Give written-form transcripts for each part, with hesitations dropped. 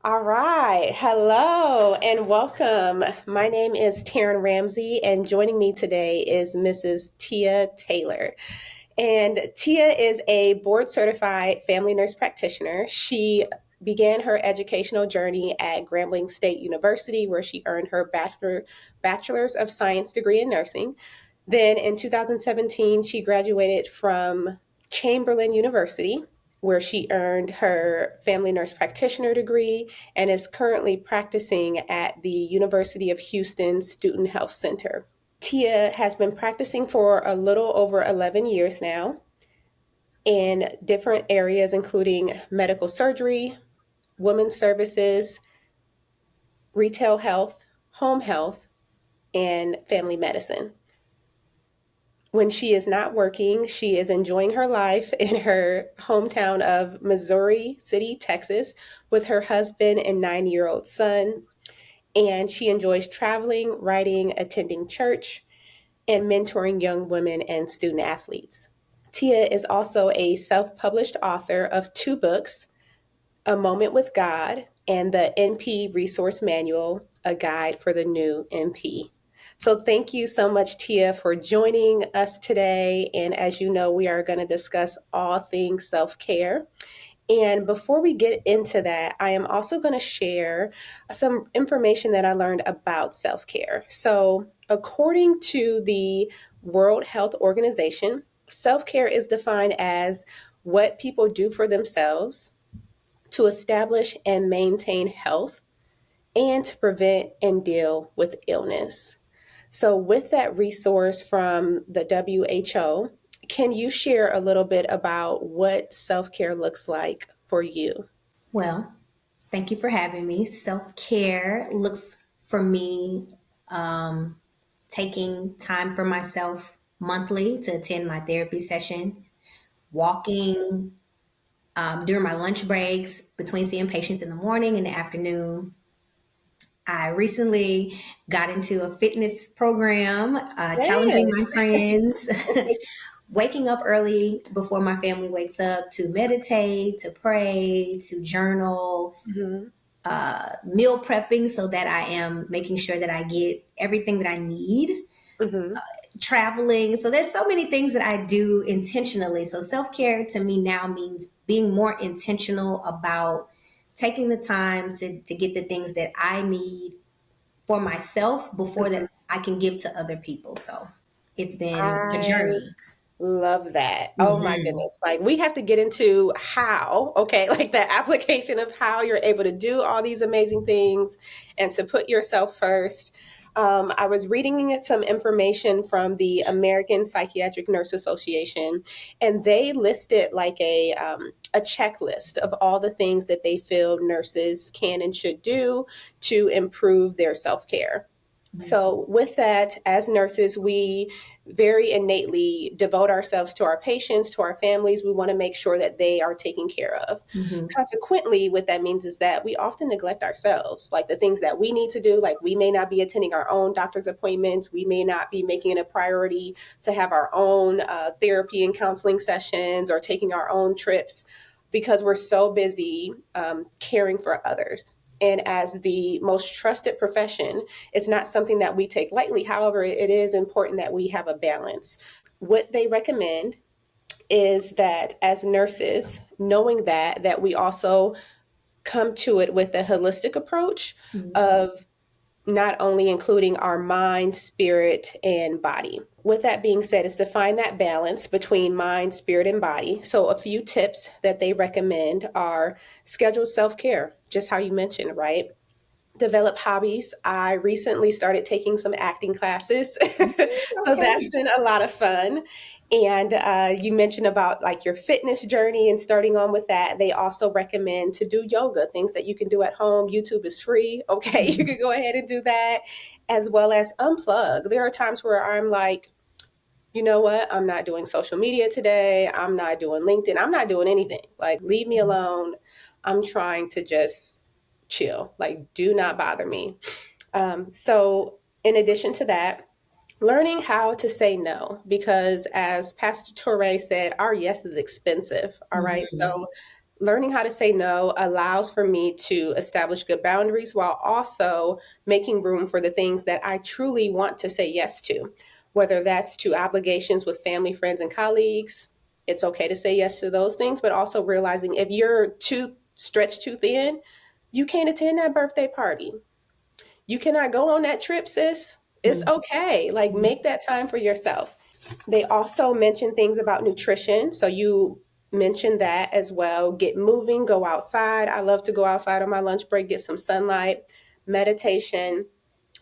All right. Hello and welcome. My name is Terrin Ramsey, and joining me today is Mrs. Teih Taylor. And Teih is a board certified family nurse practitioner. She began her educational journey at Grambling State University, where she earned her bachelor's of science degree in nursing. Then in 2017, she graduated from Chamberlain University, where she earned her family nurse practitioner degree and is currently practicing at the University of Houston Student Health Center. Teih has been practicing for a little over 11 years now in different areas, including medical surgery, women's services, retail health, home health, and family medicine. When she is not working, she is enjoying her life in her hometown of Missouri City, Texas, with her husband and 9-year-old son. And she enjoys traveling, writing, attending church, and mentoring young women and student athletes. Teih is also a self published author of 2 books, A Moment with God and the NP Resource Manual, a guide for the new NP. So thank you so much, Teih, for joining us today. And as you know, we are going to discuss all things self-care. And before we get into that, I am also going to share some information that I learned about self-care. So according to the World Health Organization, self-care is defined as what people do for themselves to establish and maintain health and to prevent and deal with illness. So, with that resource from the WHO, can you share a little bit about what self care looks like for you? Well, thank you for having me. Self care looks for me taking time for myself monthly to attend my therapy sessions, walking during my lunch breaks between seeing patients in the morning and the afternoon. I recently got into a fitness program, challenging my Yes. friends, waking up early before my family wakes up to meditate, to pray, to journal, Mhm. meal prepping so that I am making sure that I get everything that I need, Mhm. traveling. So there's so many things that I do intentionally. So self-care to me now means being more intentional about taking the time to get the things that I need for myself before Mhm. that I can give to other people. So it's been a I journey. love that. Oh my Hmm. goodness. Like we have to get into how, okay, like the application of how you're able to do all these amazing things and to put yourself first. I was reading some information from the American Psychiatric Nurse Association, and they listed like a checklist of all the things that they feel nurses can and should do to improve their self care. So, with that, as nurses, we very innately devote ourselves to our patients, to our families. We want to make sure that they are taken care of. Hmm. Consequently, what that means is that we often neglect ourselves, like the things that we need to do. Like we may not be attending our own doctor's appointments. We may not be making it a priority to have our own therapy and counseling sessions or taking our own trips because we're so busy caring for others. And as the most trusted profession, it's not something that we take lightly. However, it is important that we have a balance. What they recommend is that as nurses, knowing that we also come to it with a holistic approach of not only including our mind, spirit, and body. With that being said, is to find that balance between mind, spirit, and body. So, a few tips that they recommend are scheduled self care, just how you mentioned, right? Develop hobbies. I recently started taking some acting classes. So Okay. that's been a lot of fun. And you mentioned about like your fitness journey and starting on with that. They also recommend to do yoga, things that you can do at home. YouTube is free. Okay, you can go ahead and do that as well as unplug. There are times where I'm like, you know what? I'm not doing social media today. I'm not doing LinkedIn. I'm not doing anything. Like, leave me alone. I'm trying to just chill. Like, do not bother me. So, in addition to that, learning how to say no, because as Pastor Torre said, our yes is expensive. All right. Mhm. So, learning how to say no allows for me to establish good boundaries while also making room for the things that I truly want to say yes to, whether that's to obligations with family, friends, and colleagues. It's okay to say yes to those things, but also realizing if you're too stretched too thin, you can't attend that birthday party. You cannot go on that trip, sis. It's Mhm. okay. Like, make that time for yourself. They also mention things about nutrition. So you mentioned that as well. Get moving, go outside. I love to go outside on my lunch break, get some sunlight, meditation,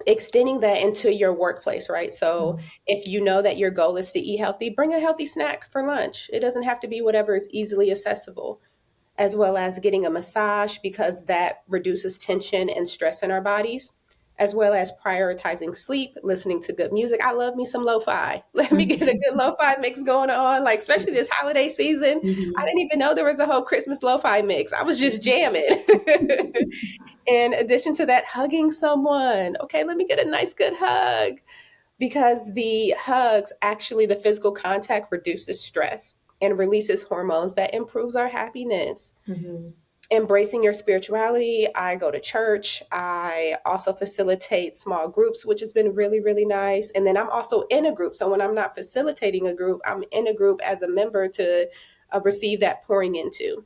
extending that into your workplace, right? So Mhm. if you know that your goal is to eat healthy, bring a healthy snack for lunch. It doesn't have to be whatever is easily accessible, as well as getting a massage because that reduces tension and stress in our bodies, as well as prioritizing sleep, listening to good music. I love me some lo-fi. Let me get a good lo-fi mix going on, like especially this holiday season. I Mhm. didn't even know there was a whole Christmas lo-fi mix. I was just jamming. In addition to that, hugging someone. Okay, let me get a nice good hug because the hugs, actually the physical contact reduces stress and releases hormones that improves our happiness. Mhm. Embracing your spirituality. I go to church. I also facilitate small groups, which has been really, really nice. And then I'm also in a group. So when I'm not facilitating a group, I'm in a group as a member to receive that pouring into,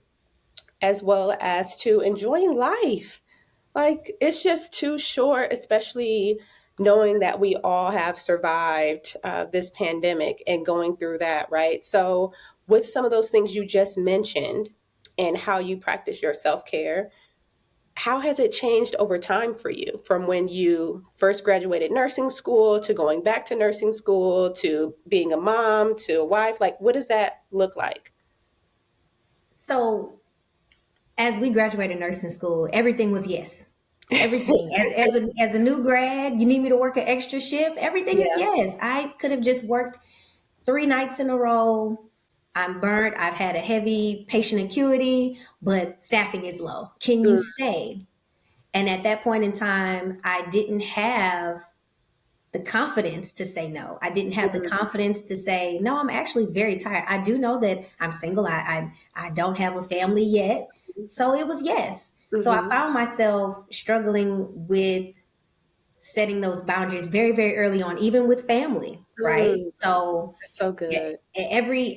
as well as to enjoying life. Like, it's just too short, especially knowing that we all have survived this pandemic and going through that, right? So, with some of those things you just mentioned and how you practice your self care, how has it changed over time for you from when you first graduated nursing school to going back to nursing school to being a mom to a wife? Like, what does that look like? So as we graduated nursing school, everything was yes. Everything. As a new grad, you need me to work an extra shift. Everything is Yeah. yes. I could have just worked 3 nights in a row. I'm burnt. I've had a heavy patient acuity, but staffing is low. Can you Mm, stay? And at that point in time, I didn't have the confidence to say no. I didn't have the mm, confidence to say no. I'm actually very tired. I do know that I'm single. I don't have a family yet, so it was yes. So I mm-hmm. found myself struggling with setting those boundaries very very early on, even with family. Right. Mm, So that's so yeah, good.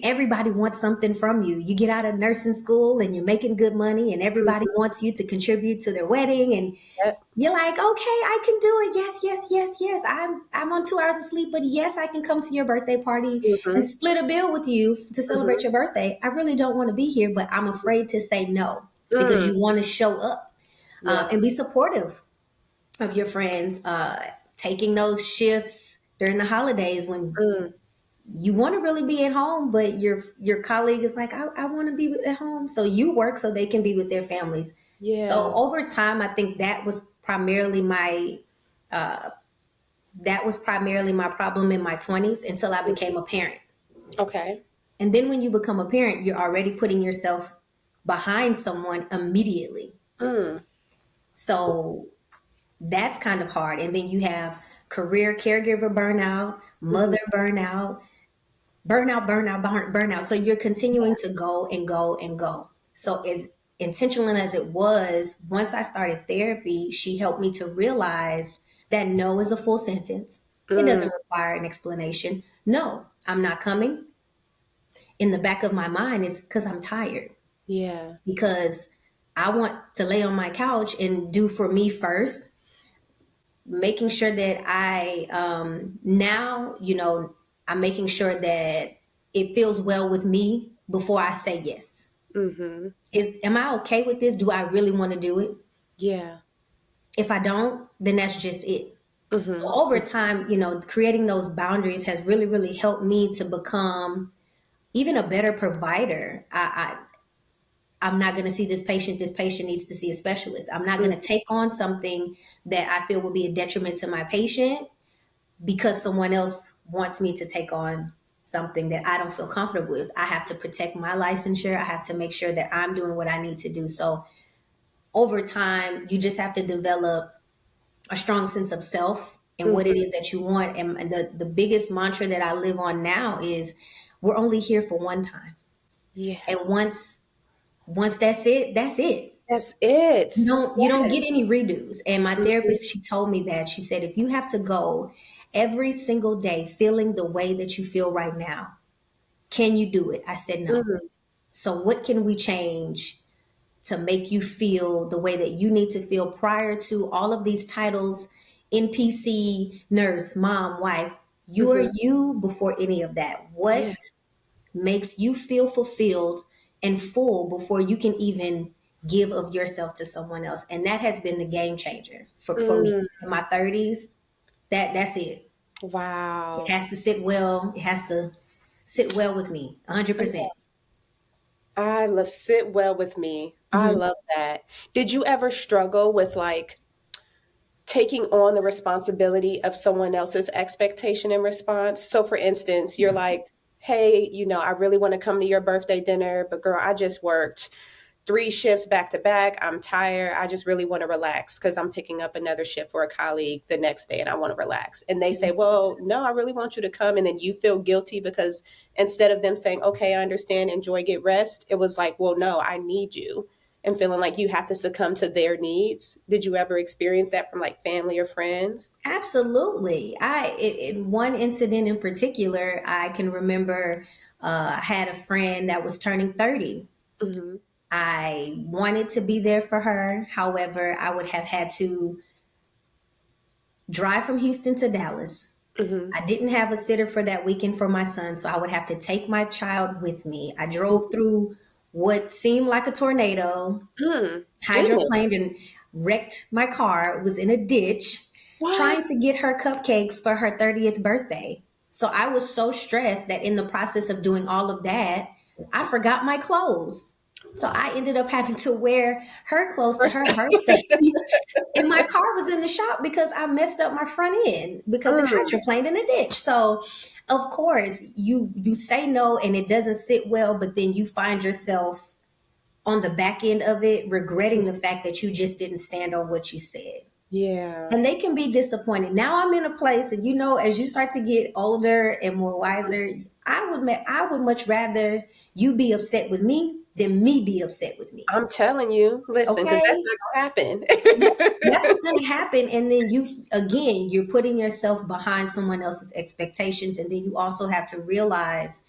everybody wants something from you. You get out of nursing school and you're making good money, and everybody Mhm. wants you to contribute to their wedding, and Yep. you're like, okay, I can do it. Yes, yes, yes, yes. I'm on 2 hours of sleep, but yes, I can come to your birthday party and Mhm. split a bill with you to celebrate Mhm. your birthday. I really don't want to be here, but I'm afraid to say no because Mm. you want to show up Yeah. and be supportive of your friends. Taking those shifts during the holidays when Mm. you want to really be at home, but your colleague is like, I want to be at home, so you work so they can be with their families. So Yeah. over time, I think that was primarily my problem in my 20s until I became a parent. Okay. And then when you become a parent, you're already putting yourself behind someone immediately. Mm. So that's kind of hard. And then you have career caregiver burnout, Mhm. mother burnout, burnout. So you're continuing to go and go and go. So as intentional as it was, once I started therapy, she helped me to realize that no is a full sentence. It Mm. doesn't require an explanation. No, I'm not coming. In the back of my mind is because I'm tired, Yeah. because I want to lay on my couch and do for me first, making sure that I'm making sure that it feels well with me before I say yes. Mhm. Am I okay with this? Do I really want to do it? Yeah. If I don't, then that's just it. So Mhm. over time, creating those boundaries has really, really helped me to become even a better provider. I'm not going to see this patient. This patient needs to see a specialist. I'm not going Mm. to take on something that I feel will be a detriment to my patient because someone else wants me to take on something that I don't feel comfortable with. I have to protect my licensure. I have to make sure that I'm doing what I need to do. So over time, you just have to develop a strong sense of self and what it Mhm. is that you want. And the biggest mantra that I live on now is we're only here for one time. Yeah. And Once that's it, that's it. That's it. You don't Yes. get any redos. And my Mhm. therapist, she told me that. She said, if you have to go every single day feeling the way that you feel right now, can you do it? I said no. Mm, So what can we change to make you feel the way that you need to feel prior to all of these titles, NPC, nurse, mom, wife? You are mhm. you before any of that. What Yeah. makes you feel fulfilled and full before you can even give of yourself to someone else? And that has been the game changer for me Mm, in my 30s. That's it. It wow. has to sit well. It has to sit well with me 100%. I love sit well with me. I Hmm. love that. Did you ever struggle with like taking on the responsibility of someone else's expectation and response? So, for instance, you're like, hey, I really want to come to your birthday dinner, but girl, I just worked 3 shifts back to back. I'm tired. I just really want to relax because I'm picking up another shift for a colleague the next day and I want to relax. And they say, well, no, I really want you to come. And then you feel guilty because instead of them saying, okay, I understand, enjoy, get rest, it was like, well, no, I need you. And feeling like you have to succumb to their needs. Did you ever experience that from like family or friends? Absolutely. In one incident in particular, I can remember I had a friend that was turning 30. Hmm. I wanted to be there for her. However, I would have had to drive from Houston to Dallas. Hmm. I didn't have a sitter for that weekend for my son, so I would have to take my child with me. I drove Hmm. through what seemed like a tornado, Mm. Goodness. hydroplaned, and wrecked my car. It was in a ditch, What? trying to get her cupcakes for her 30th birthday. So I was so stressed that in the process of doing all of that, I forgot my clothes. So I ended up having to wear her clothes to her birthday. And my car was in the shop because I messed up my front end because it Mm. hydroplaned in a ditch. So of course you say no and it doesn't sit well, but then you find yourself on the back end of it regretting the fact that you just didn't stand on what you said. Yeah. And they can be disappointed. Now I'm in a place, and as you start to get older and more wiser, I would much rather you be upset with me than me be upset with me. I'm telling you, listen, because that's Okay? not gonna That's happen. what's going to happen. And then you're putting yourself behind someone else's expectations. And then you also have to realize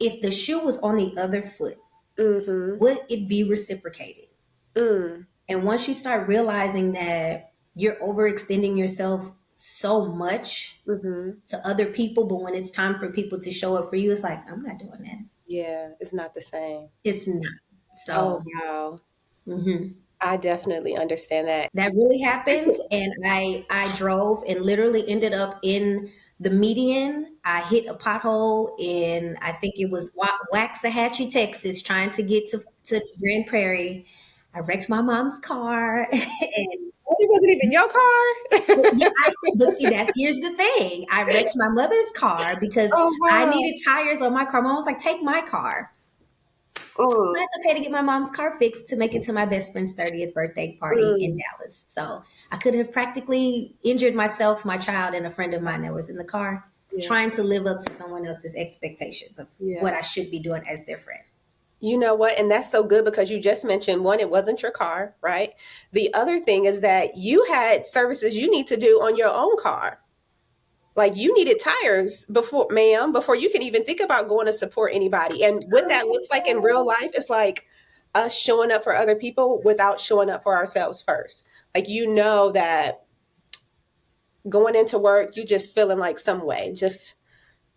if the shoe was on the other foot, Mhm. would it be reciprocated? Mm. And once you start realizing that you're overextending yourself so much Mhm. to other people, but when it's time for people to show up for you, it's like, I'm not doing that. Yeah, it's not the same. It's not. Oh, So, wow. mhm. I definitely understand that. That really happened, and I drove and literally ended up in the median. I hit a pothole in, I think it was Waxahachie, Texas, trying to get to Grand Prairie. I wrecked my mom's car, and Oh, it wasn't even your yeah, car? but see, here's the thing. I wrecked my mother's car because Oh, I wow. needed tires on my car. Mom was like, "Take my car." So I Mm. had to pay to get my mom's car fixed to make it to my best friend's 30th birthday party in Mm. Dallas. So I could have practically injured myself, my child, and a friend of mine that was in the car Yeah, trying to live up to someone else's expectations of what yeah. I should be doing as their friend. You know what? And that's so good because you just mentioned one, it wasn't your car, right? The other thing is that you had services you need to do on your own car. Like you needed tires before, ma'am, before you can even think about going to support anybody. And what that looks like in real life is like us showing up for other people without showing up for ourselves first. Like you know that going into work, you just feeling like some way, just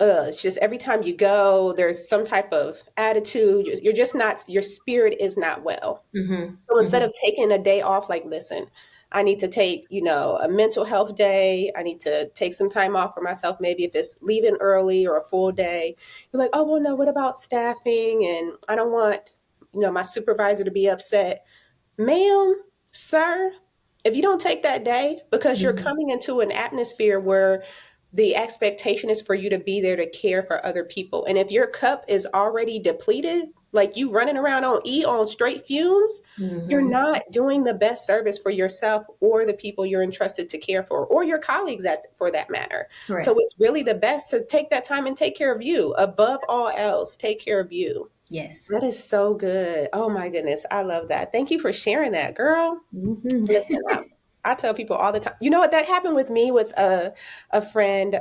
it's just every time you go, there's some type of attitude. You're just not, your spirit is not well. Mm-hmm. So instead Mm-hmm. of taking a day off, like, listen, I need to take, a mental health day. I need to take some time off for myself. Maybe if it's leaving early or a full day, you're like, oh, well, no, what about staffing? And I don't want, my supervisor to be upset. Ma'am, sir, if you don't take that day because you're Mm-hmm. coming into an atmosphere where the expectation is for you to be there to care for other people. And if your cup is already depleted, like you running around on straight fumes, you're Mm-hmm. not doing the best service for yourself or the people you're entrusted to care for, or your colleagues for that matter. So Correct. it's really the best to take that time and take care of you. Above all else, take care of you. Yes. That is so good. Oh my goodness. I love that. Thank you for sharing that, girl. Hmm. Listen, I tell people all the time. You know what? That happened with me with a friend.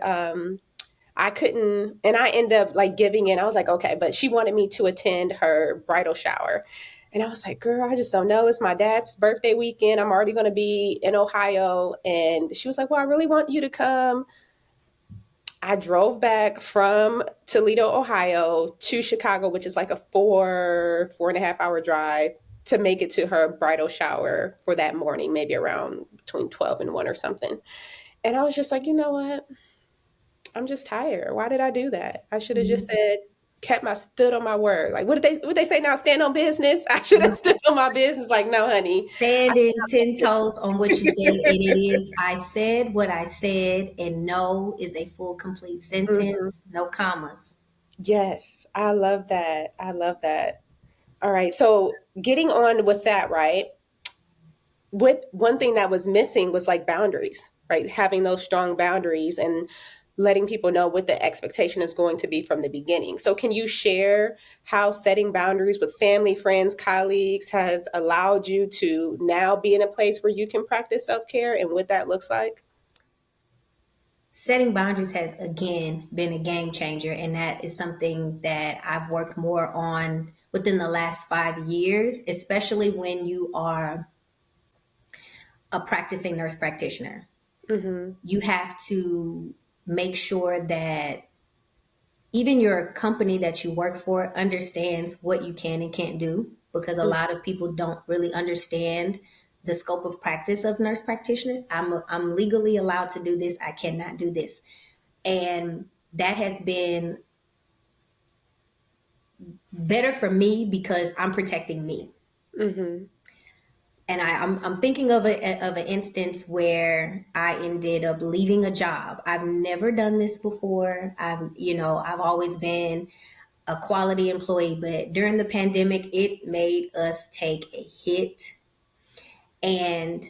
I couldn't, and I ended up like giving in. I was like, okay, but she wanted me to attend her bridal shower. And I was like, girl, I just don't know. It's my dad's birthday weekend. I'm already going to be in Ohio. And she was like, well, I really want you to come. I drove back from Toledo, Ohio to Chicago, which is like a 4.5 hour drive to make it to her bridal shower for that morning, maybe around between 12 and 1 or something. And I was just like, you know what? I'm just tired. Why did I do that? I should have just said, stood on my word. Like what they say now, stand on business. I should have stood on my business. Like, no, honey. Standing 10 toes on what you said, and it is, I said what I said, and no is a full, complete Mhm. sentence, no commas. Yes, I love that. I love that. All right. So getting on with that, right? What one thing that was missing was like boundaries, right? Having those strong boundaries and letting people know what the expectation is going to be from the beginning. So can you share how setting boundaries with family, friends, colleagues has allowed you to now be in a place where you can practice self-care and what that looks like? Setting boundaries has again been a game changer, and that is something that I've worked more on within the last 5 years, especially when you are a practicing nurse practitioner. Mhm. You have to make sure that even your company that you work for understands what you can and can't do, because a lot of people don't really understand the scope of practice of nurse practitioners. I'm legally allowed to do this, I cannot do this. And that has been better for me because I'm protecting me. Mhm. And I'm thinking of an instance where I ended up leaving a job. I've never done this before. I've always been a quality employee, but during the pandemic, it made us take a hit, and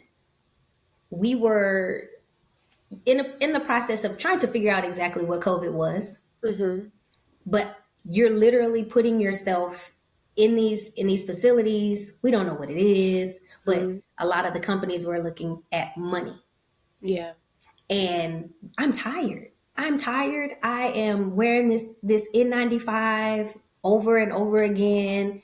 we were in the process of trying to figure out exactly what COVID was. Mhm. But you're literally putting yourself in these facilities. We don't know what it is, but Mhm. a lot of the companies were looking at money. Yeah. And I'm tired. I'm tired. I am wearing this N95 over and over again.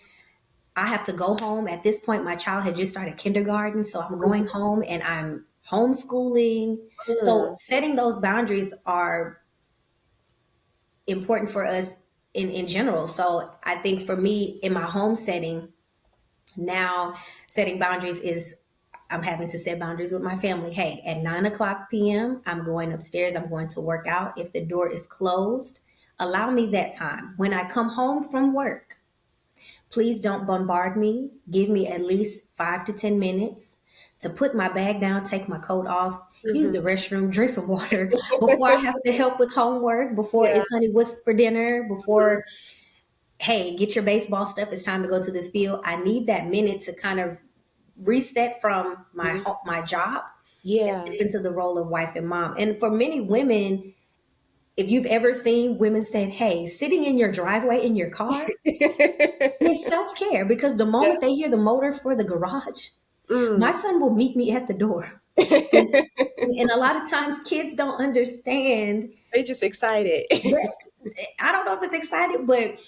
I have to go home. At this point, my child had just started kindergarten, so I'm going Mhm. home and I'm homeschooling. So Mm. setting those boundaries are important for us in general. So I think for me in my home setting, now setting boundaries is I'm having to set boundaries with my family. Hey, at 9 o'clock p.m., I'm going upstairs, I'm going to work out. If the door is closed, allow me that time. When I come home from work, please don't bombard me. Give me at least 5 to 10 minutes to put my bag down, take my coat off, use the Mhm. restroom, drink some water before I have to help with homework, before Yeah. it's honey, what's for dinner, before, hey, get your baseball stuff. It's time to go to the field. I need that minute to kind of reset from Mhm. my job and Yeah. step into the role of wife and mom. And for many women, if you've ever seen women say, hey, sitting in your driveway in your car, it's self-care, because the Yeah. moment they hear the motor for the garage, my Mm. son will meet me at the door. And a lot of times kids don't understand They just excited. that. I don't know if it's excited, but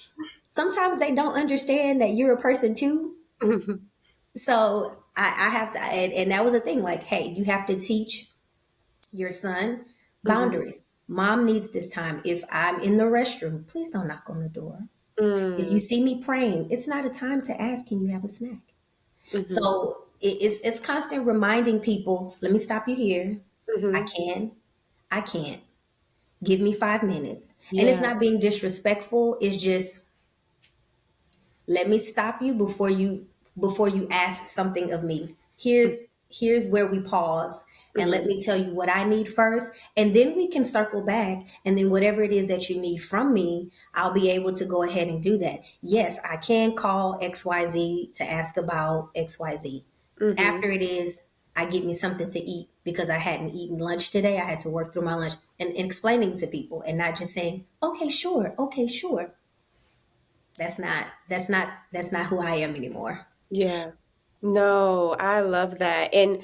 sometimes they don't understand that you're a person too. Mhm. So I have to, and that was the thing. Like, hey, you have to teach your son Mhm. boundaries. Mom needs this time. If I'm in the restroom, please don't knock on the door. If you Mm. see me praying, it's not a time to ask, can you have a snack? Mhm. So it's constant reminding people, let me stop you here. I Mhm. can, I can't. Give me 5 minutes. And it's Yeah. not being disrespectful. It's just, let me stop you before you ask something of me. Here's where we pause, and let Mhm. me tell you what I need first, and then we can circle back, and then whatever it is that you need from me, I'll be able to go ahead and do that. Yes, I can call XYZ to ask about XYZ. Mhm. After it is, I get me something to eat because I hadn't eaten lunch today. I had to work through my lunch, and explaining to people and not just saying, okay, sure, okay, sure. that's not who I am anymore. Yeah. No, I love that. And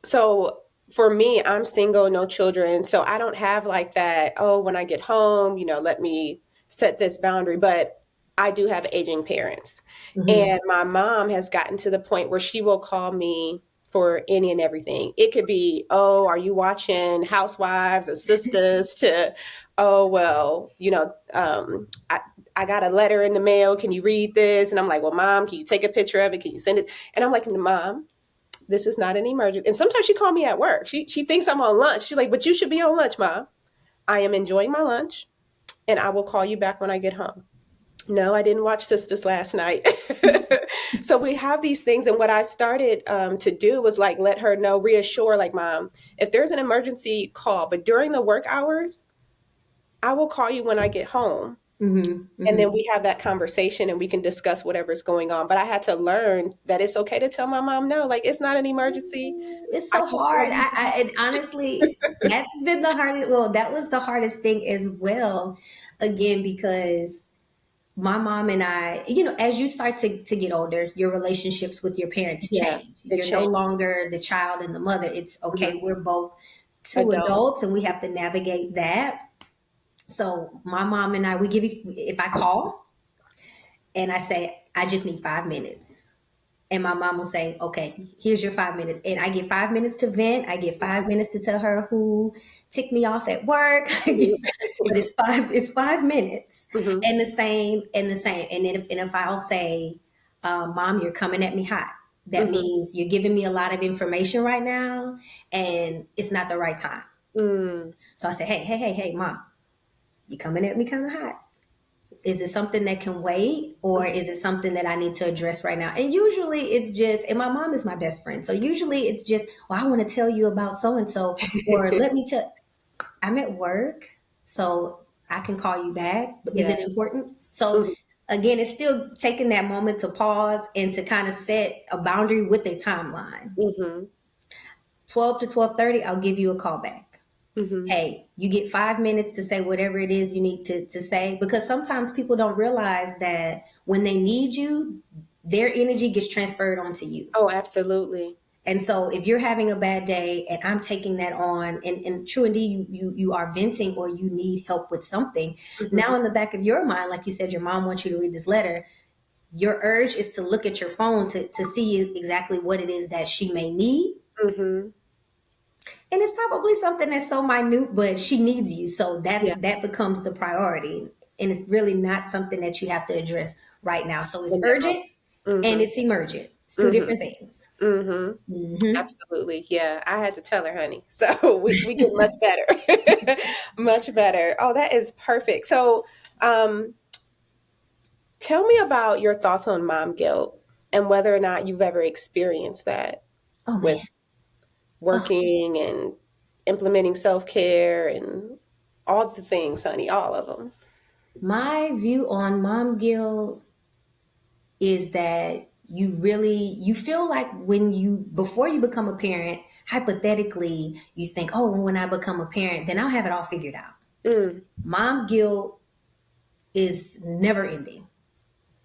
so for me, I'm single, no children. So I don't have like that, oh, when I get home, let me set this boundary. But I do have aging parents. Hmm. And my mom has gotten to the point where she will call me for any and everything. It could be, oh, are you watching Housewives or Sisters to, oh, well, I got a letter in the mail. Can you read this? And I'm like, well, mom, can you take a picture of it? Can you send it? And I'm like, mom, this is not an emergency. And sometimes she called me at work. She thinks I'm on lunch. She's like, but you should be on lunch, mom. I am enjoying my lunch, and I will call you back when I get home. No, I didn't watch Sisters last night. So we have these things, and what I started to do was like let her know, reassure, like, mom, if there's an emergency, call. But during the work hours, I will call you when I get home. Hmm. And then Hmm. we have that conversation and we can discuss whatever's going on. But I had to learn that it's okay to tell my mom no, like it's not an emergency. It's I so can call hard. you back. And honestly, that's been the hardest. Well, that was the hardest thing as well. Again, because my mom and I, as you start to get older, your relationships with your parents Yeah, change. it You're no changed. longer the child and the mother. It's Mhm. okay, we're both two Adult. adults and we have to navigate that. So my mom and I, we give you, if I call and I say, I just need 5 minutes. And my mom will say, okay, here's your 5 minutes. And I get 5 minutes to vent. I get 5 minutes to tell her who ticked me off at work. But it's 5 minutes. Hmm. And the same. And then if I'll say, Mom, you're coming at me hot. That Hmm. means you're giving me a lot of information right now and it's not the right time. Mm. So I say, hey, Mom, you're coming at me kind of hot. Is it something that can wait or is it something that I need to address right now? And usually it's just, and my mom is my best friend. So usually it's just, well, I want to tell you about so and so, or let me tell, I'm at work, so I can call you back. But is Yeah. it important? So Hmm. again, it's still taking that moment to pause and to kind of set a boundary with a timeline. Hmm. 12 to 12:30, I'll give you a call back. Hmm. Hey, you get 5 minutes to say whatever it is you need to say, because sometimes people don't realize that when they need you, their energy gets transferred onto you. Oh, absolutely. And so if you're having a bad day and I'm taking that on and true indeed you are venting or you need help with something, now Hmm. in the back of your mind, like you said, your mom wants you to read this letter, your urge is to look at your phone to see exactly what it is that she may need. Hmm. And it's probably something that's so minute, but she needs you. So Yeah. that becomes the priority. And it's really not something that you have to address right now. So it's In that urgent moment. and Hmm. it's emergent. It's two Hmm. different things. Hmm. Hmm. Absolutely. Yeah. I had to tell her, honey. So we get much better. Much better. Oh, that is perfect. So um tell me about your thoughts on mom guilt and whether or not you've ever experienced that Oh with man. Oh, working and implementing self-care and all the things, honey, all of them. my view on mom guilt is that you feel like when you before you become a parent, hypothetically, you think, oh, well, when I become a parent, then I'll have it all figured out. Mm, Mom guilt is never ending,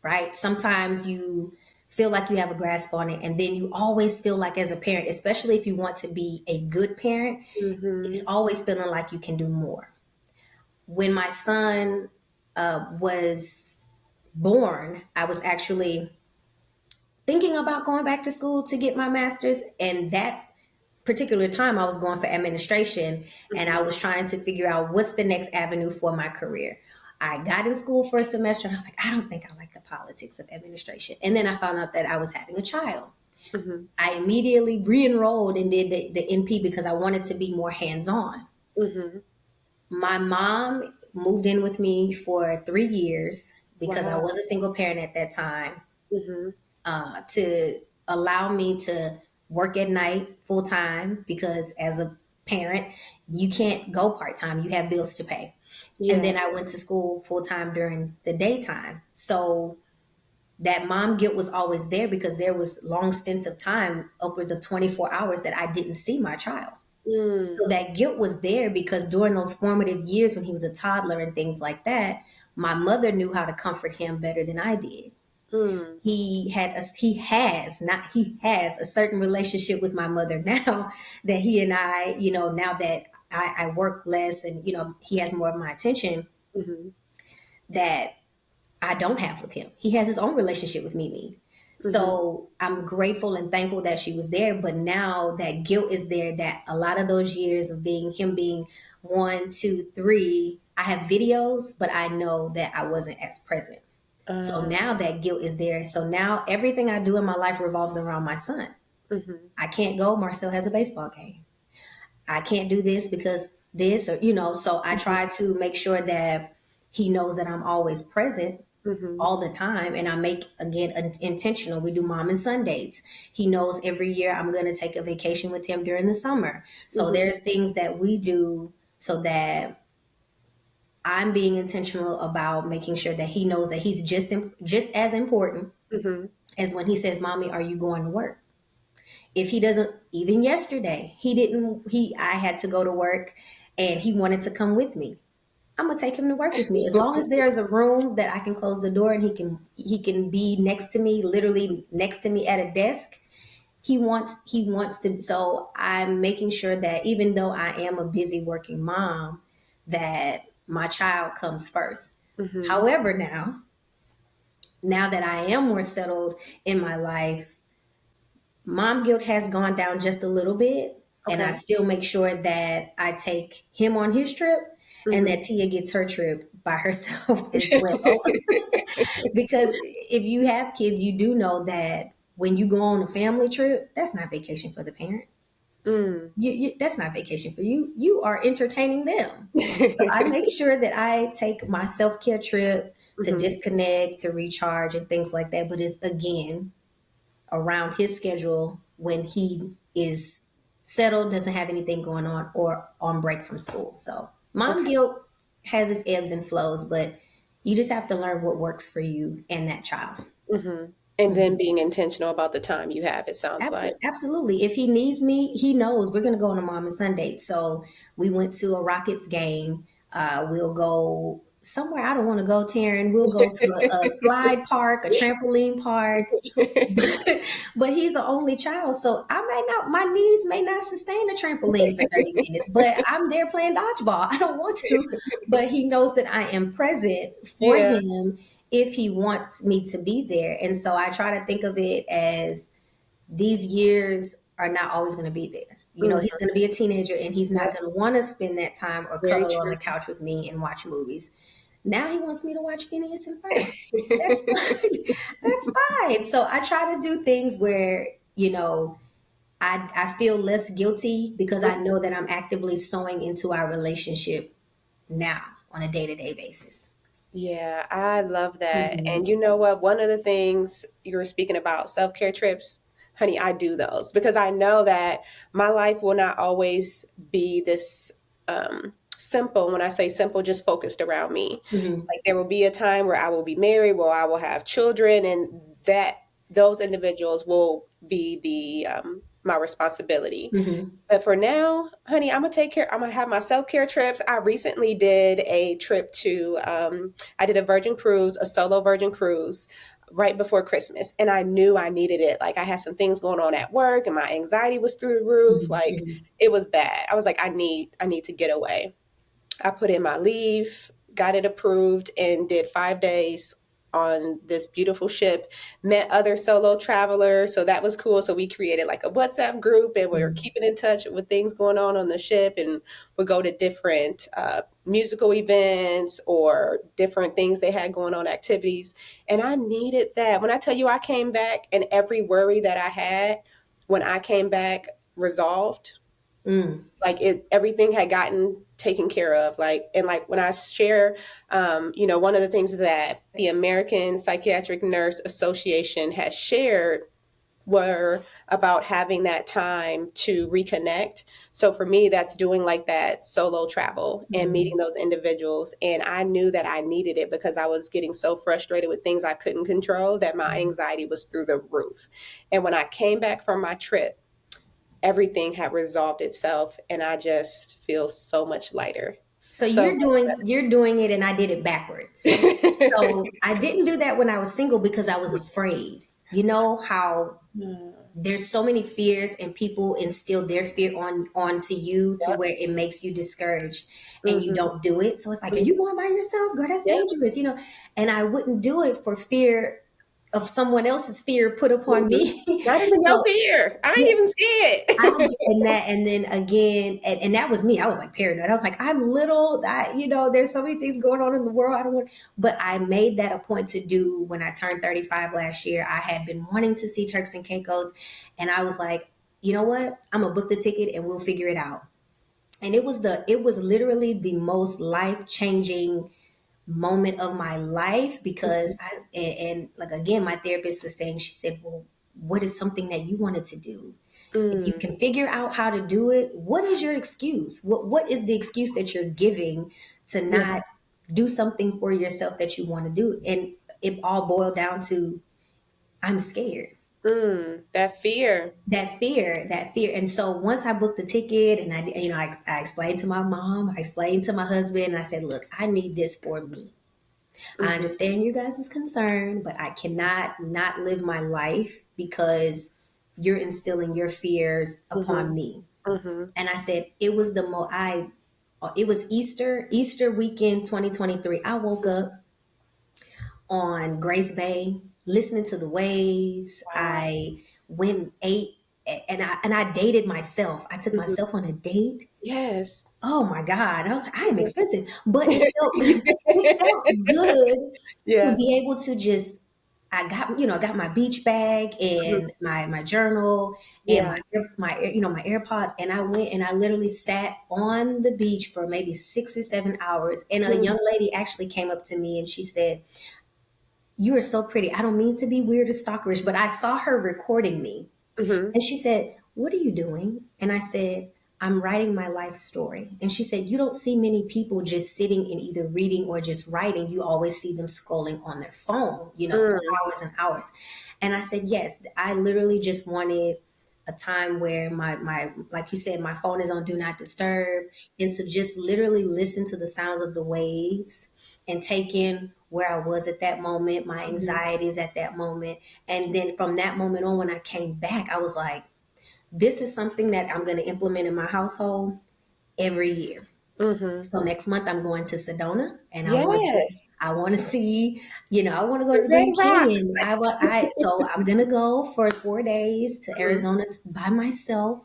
right? Sometimes you feel like you have a grasp on it, and then you always feel like, as a parent, especially if you want to be a good parent, it's mm-hmm, always feeling like you can do more. When my son was born, I was actually thinking about going back to school to get my master's, and that particular time I was going for administration and I mm-hmm, was trying to figure out what's the next avenue for my career. I got in school for a semester and I was like, I don't think I like the politics of administration. And then I found out that I was having a child. mm-hmm, I immediately re-enrolled and did the NP because I wanted to be more hands-on. mm-hmm. My mom moved in with me for 3 years because I Wow. was a single parent at that time, Mm-hmm, to allow me to work at night full time because as a parent, you can't go part time. You have bills to pay. And yeah. then I went to school full time during the daytime. So that mom guilt was always there because there was long stints of time, upwards of 24 hours that I didn't see my child. Mm, So that guilt was there because during those formative years when he was a toddler and things like that, my mother knew how to comfort him better than I did. Mm. He has a certain relationship with my mother now that he and I, now that I work less and, he has more of my attention Mm-hmm. that I don't have with him. He has his own relationship with Mimi. Mm-hmm. So I'm grateful and thankful that she was there. But now that guilt is there, that a lot of those years of being 1, 2, 3, I have videos, but I know that I wasn't as present. So Uh, now that guilt is there. So now everything I do in my life revolves around my son. mm-hmm. I can't go. Marcel has a baseball game. I can't do this because this, or, so I Mm-hmm. try to make sure that he knows that I'm always present Mm-hmm. all the time. And I make, again, intentional. We do mom and son dates. He knows every year I'm going to take a vacation with him during the summer. So Mm-hmm. there's things that we do so that I'm being intentional about making sure that he knows that he's just as important Mm-hmm. as when he says, "Mommy, are you going to work?" If he doesn't, even yesterday, I had to go to work and he wanted to come with me. I'm gonna take him to work with me. As long as there's a room that I can close the door and he can be next to me, literally next to me at a desk. He wants to. So I'm making sure that even though I am a busy working mom, that my child comes first. Mm-hmm. However, now that I am more settled in my life, mom guilt has gone down just a little bit. And I Okay. still make sure that I take him on his trip and Mm-hmm. that Tia gets her trip by herself as well. Because if you have kids, you do know that when you go on a family trip, that's not vacation for the parent. Mm. That's not vacation for you. You are entertaining them. So I make sure that I take my self care trip to Mm-hmm. disconnect, to recharge, and things like that. But it's again around his schedule when he is settled, doesn't have anything going on, or on break from school. So mom Okay. guilt has its ebbs and flows, but you just have to learn what works for you and that child. Mm-hmm. And then being intentional about the time you have, it sounds like. Absolutely. If he needs me, he knows we're going to go on a mom and son date. So we went to a Rockets game. We'll go somewhere I don't want to go, Taryn. We'll go to a slide park, a trampoline park. But he's the only child, so my knees may not sustain a trampoline for 30 minutes, but I'm there playing dodgeball. I don't want to, but he knows that I am present for Yeah. him if he wants me to be there. And so I try to think of it as these years are not always going to be there. He's Mm-hmm. going to be a teenager and he's not Yep. going to want to spend that time or Very cuddle on true. the couch with me and watch movies. Now he wants me to watch Phineas and Ferb. That's fine. That's fine. So I try to do things where, I feel less guilty because I know that I'm actively sewing into our relationship now on a day-to-day basis. Yeah, I love that. Mm-hmm. And you know what? One of the things you were speaking about, self-care trips, honey, I do those because I know that my life will not always be this simple. When I say simple, just focused around me. Mm-hmm. Like there will be a time where I will be married, where I will have children, and that those individuals will be the my responsibility. Mm-hmm. But for now, honey, I'm gonna take care. I'm gonna have my self care trips. I recently did a trip to. I did a Virgin cruise, a solo Virgin cruise, right before Christmas, and I knew I needed it. Like I had some things going on at work, and my anxiety was through the roof. Like Mm-hmm. it was bad. I was like, I need to get away. I put in my leave, got it approved, and did 5 days on this beautiful ship. Met other solo travelers, so that was cool. So we created like a WhatsApp group, and we were Mm-hmm. keeping in touch with things going on the ship, and would go to different musical events or different things they had going on, activities. And I needed that. When I tell you, I came back, and every worry that I had when I came back resolved, Mm-hmm. like it everything had gotten taken care of. Like, and like when I share, one of the things that the American Psychiatric Nurse Association has shared were about having that time to reconnect. So for me, that's doing like that solo travel and meeting those individuals. And I knew that I needed it because I was getting so frustrated with things I couldn't control that my anxiety was through the roof. And when I came back from my trip, everything had resolved itself, and I just feel so much lighter. So So much you're doing it and I did it backwards. better. So I didn't do that when I was single because I was afraid. You know how there's so many fears and people instill their fear onto you to Yep. where it makes you discouraged and you Mhm. don't do it. So it's like, are Mhm. you going by yourself? Girl, that's Yep. dangerous, you know. And I wouldn't do it for fear of someone else's fear put upon Mhm. me. Not even your So fear. I ain't yeah, even I scared. and that and then again and that was me. I was like paranoid. I was like, I'm little. I there's so many things going on in the world. I don't want. But I made that a point to do when I turned 35 last year. I had been wanting to see Turks and Caicos, and I was like, you know what? I'm gonna book the ticket and we'll figure it out. And it was literally the most life changing moment of my life because and like again, my therapist was saying, she said, well, what is something that you wanted to do? If you Mm. can figure out how to do it, what is your excuse? What is the excuse that you're giving to Yeah. not do something for yourself that you want to do? And it all boiled down to I'm scared. That fear. That fear. And so once I booked the ticket and I explained to my mom, I explained to my husband, and I said, look, I need this for me. I Mhm. understand you guys' concern, but I cannot not live my life because you're instilling your fears upon Mhm. me. Mhm. And I said it was the mo I it was Easter weekend 2023. I woke up on Grace Bay listening to the waves. Wow. I went and ate and I dated myself. I took Mhm. myself on a date. Yes. Oh my God. I was like, I am expensive. But it felt it felt good to Yeah. be able to just I got my beach bag Mhm. and my journal and Yeah. my AirPods, and I went and I literally sat on the beach for maybe 6 or 7 hours. And a Mm. young lady actually came up to me and she said, "You are so pretty. I don't mean to be weird or stalkerish, but I saw her recording me." Mhm. And she said, "What are you doing?" And I said, "I'm writing my life story." And she said, "You don't see many people just sitting and either reading or just writing. You always see them scrolling on their phone, for Mm. hours and hours." And I said, "Yes, I literally just wanted a time where my like you said, my phone is on do not disturb, and to just literally listen to the sounds of the waves and take in where I was at that moment, my Mhm. anxieties at that moment. And then from that moment on, when I came back, I was like, this is something that I'm going to implement in my household every year. Mhm. So next month I'm going to Sedona and Yes. I want to see, I want to go The to the Great Grand Rocks. Canyon. So I'm going to go for 4 days to Mhm. Arizona by myself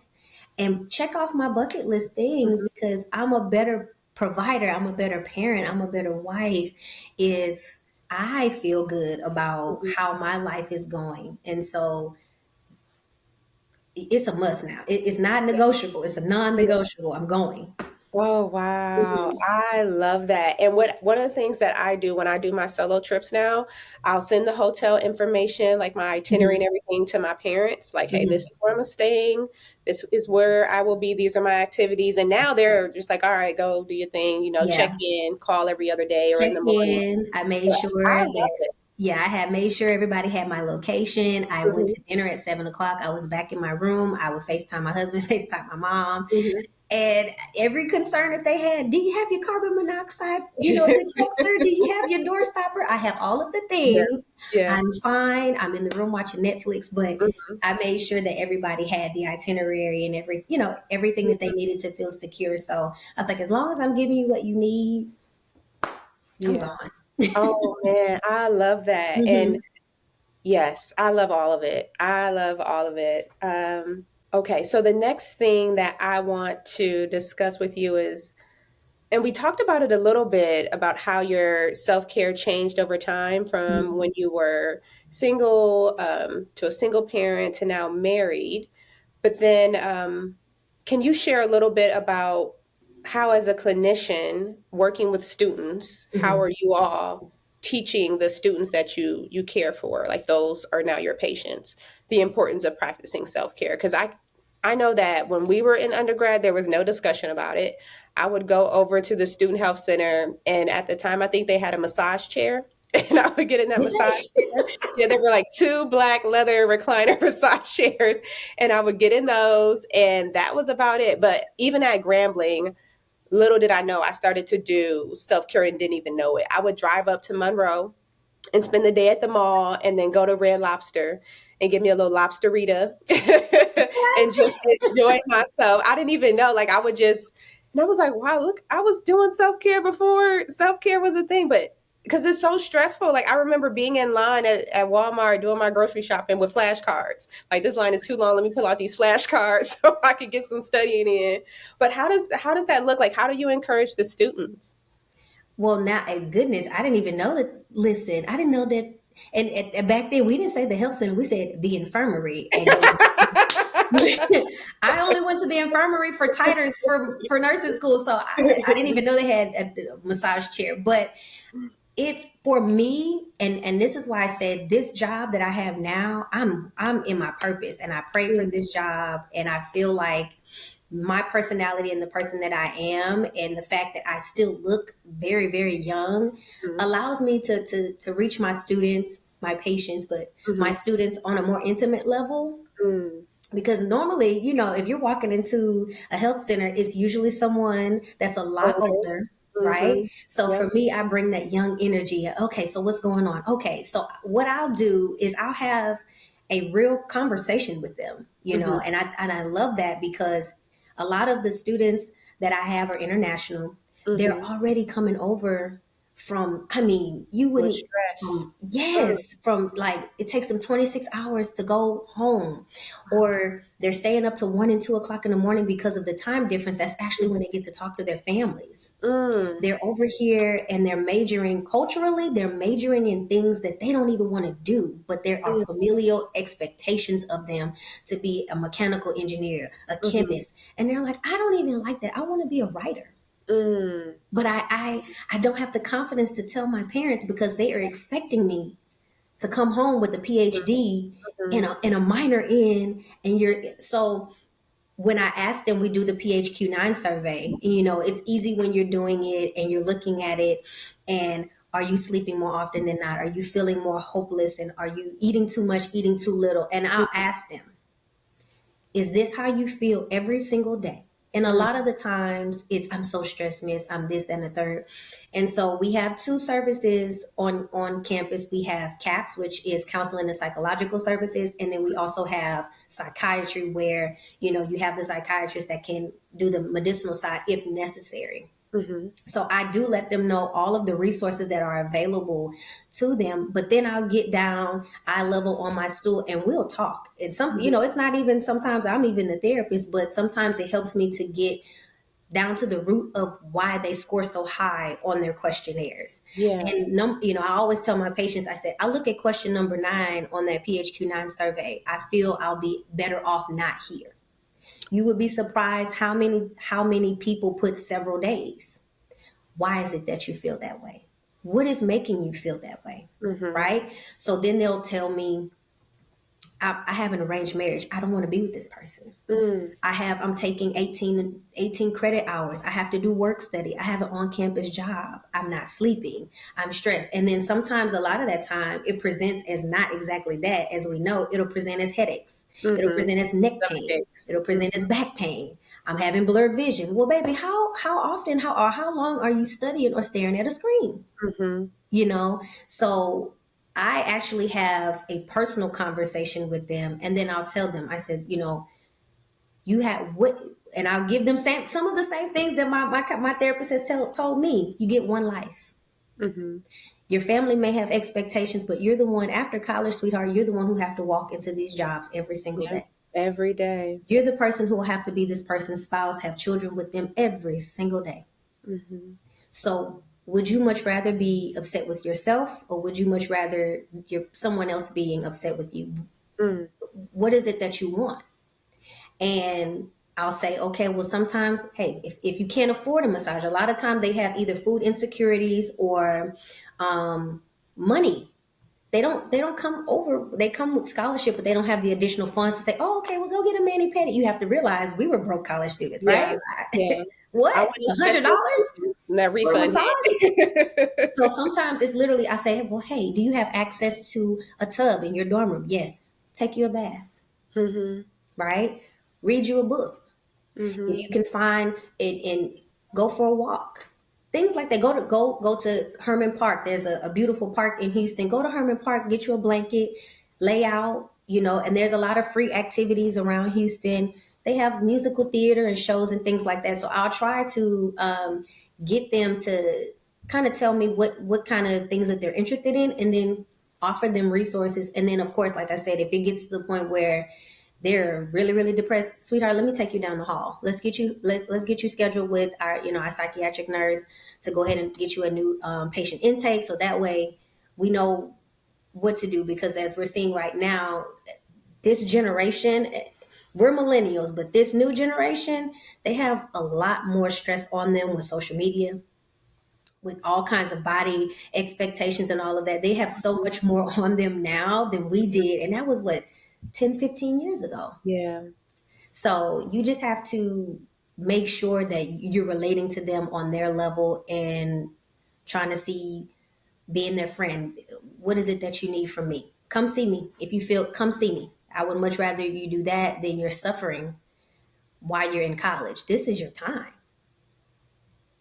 and check off my bucket list things Mhm. because I'm a better provider. I'm a better parent. I'm a better wife if I feel good about Mhm. how my life is going. And so it's a must now. It's not negotiable. It's a Yeah. non-negotiable. I'm going. Oh, wow. Mhm. I love that. And one of the things that I do when I do my solo trips now, I'll send the hotel information, like my itinerary and Mhm. everything to my parents, like, hey, this Mhm. is where I'm staying. This is where I will be. These are my activities. And now they're just like, all right, go do your thing, check Yeah. in, call every other day or in Check the morning. in. I made But sure I that, love it. yeah, I had made sure everybody had my location. I went Mhm. to dinner at 7 o'clock. I was back in my room. I would FaceTime my husband, FaceTime my mom. Mhm. And every concern that they had, do you have your carbon monoxide, detector? Do you have your door stopper? I have all of the Yeah. things. Yeah. I'm fine. I'm in the room watching Netflix, but Mhm. I made sure that everybody had the itinerary and everything that they Mhm. needed to feel secure. So I was like, as long as I'm giving you what you need, I'm Yeah. gone. Oh man, I love that. And Hmm. yes, I love all of it. I love all of it. Okay, so the next thing that I want to discuss with you is, and we talked about it a little bit about how your self care changed over time from Hmm. when you were single to a single parent to now married. But then, can you share a little bit about how, as a clinician working with students, how Hmm. are you all teaching the students that you care for, like those are now your patients, the importance of practicing self care? Because I know that when we were in undergrad, there was no discussion about it. I would go over to the student health center, and at the time, I think they had a massage chair, and I would get in that Did massage they? chair. Yeah, they were like two black leather recliner massage chairs, and I would get in those, and that was about it. But even at Grambling, little did I know, I started to do self care and didn't even know it. I would drive up to Monroe and spend the day at the mall and then go to Red Lobster and give me a little lobsterita and just enjoy myself. I didn't even know, like I would just, and I was like, wow, look, I was doing self-care before self-care was a thing, but because it's so stressful. Like I remember being in line at Walmart doing my grocery shopping with flashcards. Like this line is too long. Let me pull out these flashcards so I could get some studying in. But how does that look? Like how do you encourage the students? Well, now, goodness, I didn't even know that. Listen, I didn't know that. And back then, we didn't say the health center; we said the infirmary. And I only went to the infirmary for titers for nursing school, so I didn't even know they had a massage chair. But it's for me, and this is why I said this job that I have now, I'm in my purpose, and I prayed for this job, and I feel like my personality and the person that I am, and the fact that I still look very, very young, allows me to reach my students, my patients, but my Mhm. students on a more intimate level. Mm. Because normally, if you're walking into a health center, it's usually someone that's a lot Older. older, right? Mhm. So Yep. for me, I bring that young energy. Okay, so what's going on? Okay, so what I'll do is I'll have a real conversation with them, Mhm. and I love that because a lot of the students that I have are international. They're Mhm. already coming over from, I mean, you With wouldn't, stress. Mm. yes, from like it takes them 26 hours to go home, or they're staying up to 1 and 2 o'clock in the morning because of the time difference. That's actually when they get to talk to their families. Mm. They're over here and they're majoring culturally, they're majoring in things that they don't even want to do, but there are Mm. familial expectations of them to be a mechanical engineer, a Mhm. chemist. And they're like, I don't even like that. I want to be a writer. Mm. But I don't have the confidence to tell my parents because they are expecting me to come home with a PhD and Mhm. a minor in, and you're so when I ask them, we do the PHQ-9 survey. And, it's easy when you're doing it and you're looking at it. And are you sleeping more often than not? Are you feeling more hopeless? And are you eating too much, eating too little? And I'll ask them, is this how you feel every single day? And a Mm. lot of the times it's I'm so stressed, miss, I'm this, that, and the third. And so we have two services on campus. We have CAPS, which is counseling and psychological services, and then we also have psychiatry where, you have the psychiatrist that can do the medicinal side if necessary. Mhm. So I do let them know all of the resources that are available to them, but then I'll get down, eye level on my stool, and we'll talk. It's something, Mhm. it's not even sometimes I'm even the therapist, but sometimes it helps me to get down to the root of why they score so high on their questionnaires. Yeah. And I always tell my patients, I said, I look at question number 9 on that PHQ-9 survey. I feel I'll be better off not here. You would be surprised how many people put several days. Why is it that you feel that way? What is making you feel that way? Mhm. Right? So then they'll tell me, I have an arranged marriage. I don't want to be with this person. Mm. I'm taking 18 credit hours. I have to do work study. I have an on-campus job. I'm not sleeping. I'm stressed. And then sometimes a lot of that time it presents as not exactly that. As we know, it'll present as headaches. It'll Mhm. present as neck Stomach pain. aches. It'll present as back pain. I'm having blurred vision. Well, baby, how often, how long are you studying or staring at a screen? Mhm. So I actually have a personal conversation with them, and then I'll tell them, I said, you have what, and I'll give them some of the same things that my therapist has told me. You get one life. Mhm. Your family may have expectations, but you're the one after college, sweetheart. You're the one who have to walk into these jobs every single Yeah. day. Every day. You're the person who will have to be this person's spouse, have children with them every single day. Mhm. So, would you much rather be upset with yourself, or would you much rather someone else being upset with you? Mm. What is it that you want? And I'll say, okay, well, sometimes, hey, if you can't afford a massage, a lot of times they have either food insecurities or money. They don't come over. They come with scholarship, but they don't have the additional funds to say, oh, okay, well, go get a mani pedi. You have to realize we were broke college students, Yeah. right? Yeah. I What? went $100 expecting that for a refund massage? hit. So sometimes it's literally I say, well, hey, do you have access to a tub in your dorm room? Yes. Take you a bath, Mhm. right? Read you a book. If Mhm. you can find it in go for a walk. Things like that. Go to Herman Park. There's a beautiful park in Houston. Go to Herman Park, get you a blanket, lay out, and there's a lot of free activities around Houston. They have musical theater and shows and things like that. So I'll try to get them to kind of tell me what kind of things that they're interested in, and then offer them resources. And then, of course, like I said, if it gets to the point where they're really really depressed, sweetheart, let me take you down the hall. Let's get you scheduled with our psychiatric nurse to go ahead and get you a new patient intake, so that way we know what to do. Because as we're seeing right now, this generation, we're millennials, but this new generation, they have a lot more stress on them with social media, with all kinds of body expectations and all of that. They have so much more on them now than we did. And that was what, 10, 15 years ago. Yeah. So you just have to make sure that you're relating to them on their level and trying to see, being their friend. What is it that you need from me? Come see me. If you feel, come see me. I would much rather you do that than you're suffering while you're in college. This is your time.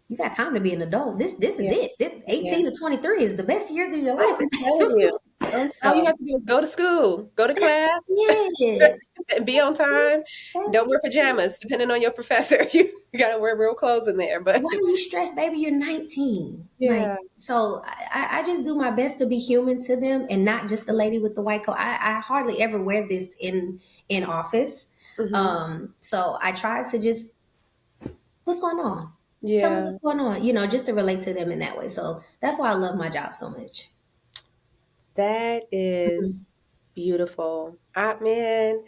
You got time to be an adult. This is Yeah. it. This, Yeah. 18 to 23 is the best years of your I'm life. telling you. All you So have to do is go to school, go to that's class, it. and be on time. That's Don't wear it. pajamas, depending on your professor. You got to wear real clothes in there. But Why are you stressed, baby? You're 19. Like, yeah. so I just do my best to be human to them and not just the lady with the white coat. I hardly ever wear this in office. Hmm. So I try to just, what's going on? Tell me Yeah. what's going on, just to relate to them in that way. So that's why I love my job so much. That is beautiful. Man,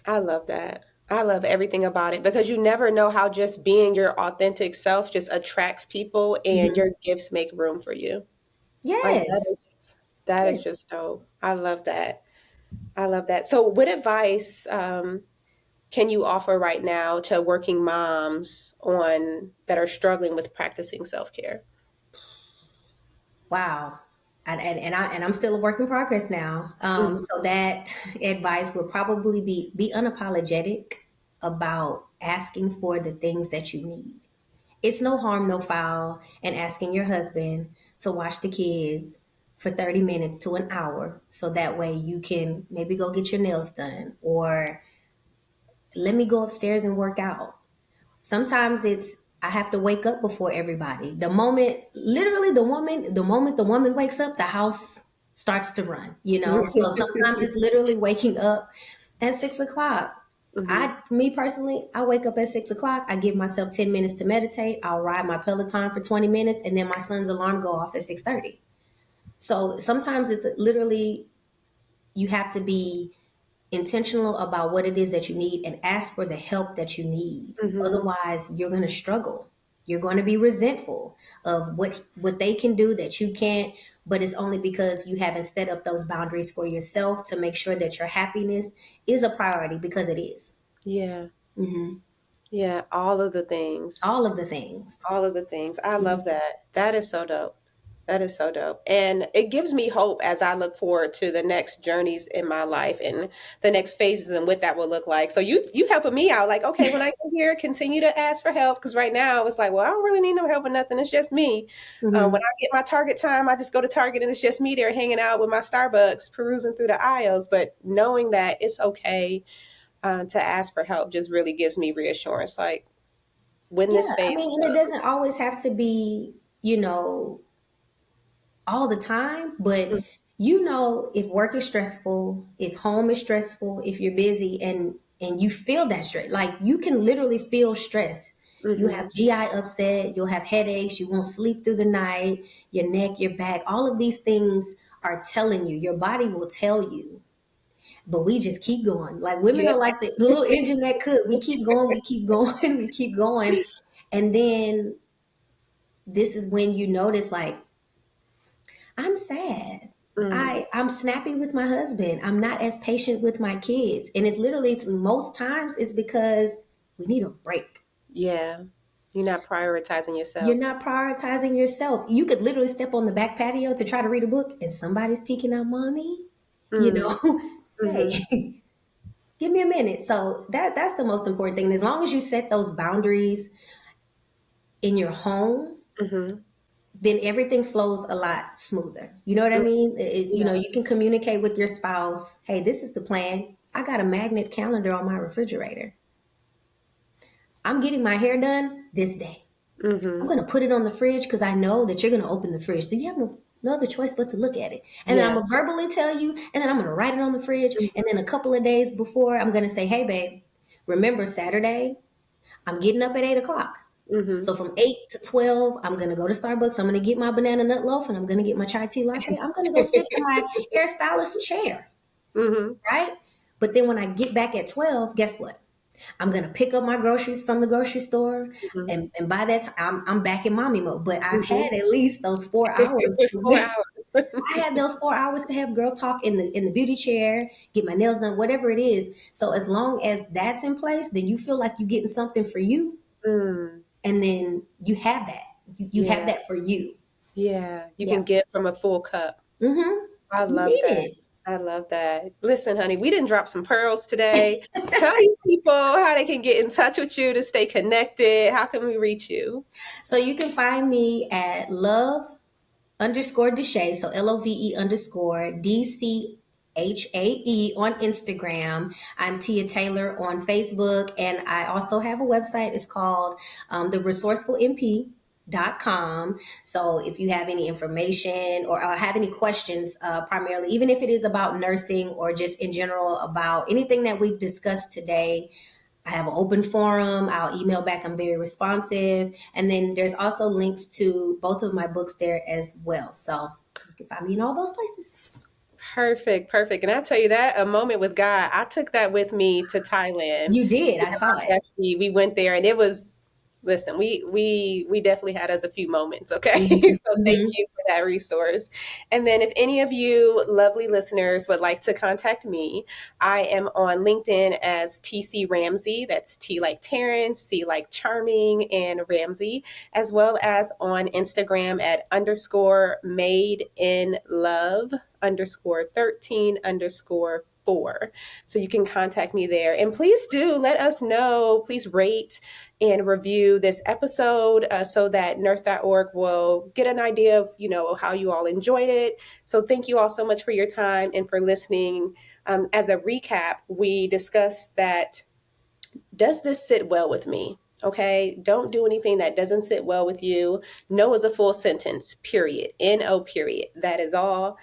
I love that. I love everything about it because you never know how just being your authentic self just attracts people and Mhm. your gifts make room for you. Like Yes. that is Yes. just dope. I love that. I love that. So what advice can you offer right now to working moms on that are struggling with practicing self-care? Wow. And I'm still a work in progress now. Mhm. So that advice would probably be unapologetic about asking for the things that you need. It's no harm, no foul in asking your husband to watch the kids for 30 minutes to an hour, so that way you can maybe go get your nails done, or let me go upstairs and work out. Sometimes it's, I have to wake up before everybody. The moment, literally the moment the woman wakes up, the house starts to run. So sometimes it's literally waking up at 6 o'clock. Mhm. Me personally, I wake up at 6 o'clock. I give myself 10 minutes to meditate. I'll ride my Peloton for 20 minutes, and then my son's alarm go off at 6:30. So sometimes it's literally, you have to be intentional about what it is that you need and ask for the help that you need. Mhm. Otherwise, you're going to struggle. You're going to be resentful of what they can do that you can't, but it's only because you haven't set up those boundaries for yourself to make sure that your happiness is a priority, because it is. Yeah. Hmm. Yeah, all of the things. All of the things. All of the things. I love that. That is so dope. That is so dope. And it gives me hope as I look forward to the next journeys in my life and the next phases and what that will look like. So you helping me out. Like, okay, when I get here, continue to ask for help. Because right now it's like, well, I don't really need no help or nothing. It's just me. When Hmm. I get my Target time, I just go to Target and it's just me there hanging out with my Starbucks, perusing through the aisles. But knowing that it's okay to ask for help just really gives me reassurance. Like when Yeah, this I phase mean, and it comes. doesn't always have to be, all the time, but if work is stressful, if home is stressful, if you're busy and you feel that stress, like you can literally feel stress. You Mm-hmm. have GI upset, you'll have headaches, you won't sleep through the night, your neck, your back, all of these things are telling you, your body will tell you, but we just keep going. Like women Yeah. are like the little engine that could. We keep going, we keep going, we keep going. And then this is when you notice, like, I'm sad. Mm. I'm snappy with my husband. I'm not as patient with my kids. And it's literally, most times it's because we need a break. Yeah. You're not prioritizing You're yourself. not prioritizing yourself. You could literally step on the back patio to try to read a book and somebody's peeking out, mommy. You Mm. know, Mm-hmm. hey, give me a minute. So that's the most important thing. And as long as you set those boundaries, in your home, Mm-hmm. then everything flows a lot smoother. You know what I mean? Yeah. You can communicate with your spouse, hey, this is the plan. I got a magnet calendar on my refrigerator. I'm getting my hair done this day. I'm Mm-hmm. going to put it on the fridge because I know that you're going to open the fridge. So you have no other choice but to look at it. And then I'm Yeah. going to verbally tell you, and then I'm going to write it on the fridge. And then a couple of days before, I'm going to say, hey, babe, remember Saturday? I'm getting up at 8 o'clock. Mm-hmm. So from 8 to 12, I'm going to go to Starbucks. I'm going to get my banana nut loaf and I'm going to get my chai tea latte. I'm going to go sit in my hairstylist chair, Mm-hmm. right? But then when I get back at 12, guess what? I'm gonna pick up my groceries from the grocery store, Mm-hmm. and by that time, I'm back in mommy mode. But I've Mm-hmm. had at least those 4 hours. 4 hours. I had those 4 hours to have girl talk in the beauty chair, get my nails done, whatever it is. So as long as that's in place, then you feel like you're getting something for you, Mm. and then you have that. You have Yeah. that for you. Yeah. You Yeah. can get from a full cup. Mm-hmm. I You love need that. it. I love that. Listen, honey, we didn't drop some pearls today. Tell these people how they can get in touch with you to stay connected. How can we reach you? So you can find me at love _ Deshay, so LOVE _ DCHAE on Instagram. I'm Teih Taylor on Facebook, and I also have a website. It's called theresourcefulmp.com. So if you have any information or have any questions, primarily, even if it is about nursing or just in general about anything that we've discussed today, I have an open forum. I'll email back. I'm very responsive. And then there's also links to both of my books there as well. So you can find me in all those places. Perfect, perfect. And I tell you that a moment with God, I took that with me to Thailand. You did. Me I and saw my it. bestie, we went there and it was, listen, we definitely had us a few moments, okay? Hmm. So thank Hmm. you for that resource. And then if any of you lovely listeners would like to contact me, I am on LinkedIn as TC Ramsey. That's T like Terrence, C like Charming, and Ramsey, as well as on Instagram at _made in love _13 _4. So you can contact me there. And please do let us know. Please rate and review this episode so that Nurse.org will get an idea of, how you all enjoyed it. So thank you all so much for your time and for listening. As a recap, we discussed that, does this sit well with me? Okay, don't do anything that doesn't sit well with you. No is a full sentence, period. No, period. That is all.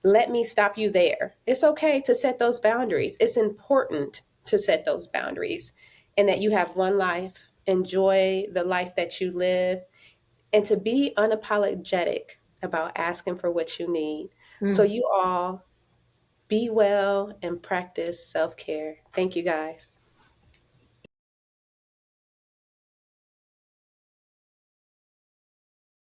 Let me stop you there. It's okay to set those boundaries. It's important to set those boundaries and that you have one life. Enjoy the life that you live and to be unapologetic about asking for what you need. So, Mm. you all be well and practice self care. Thank you guys.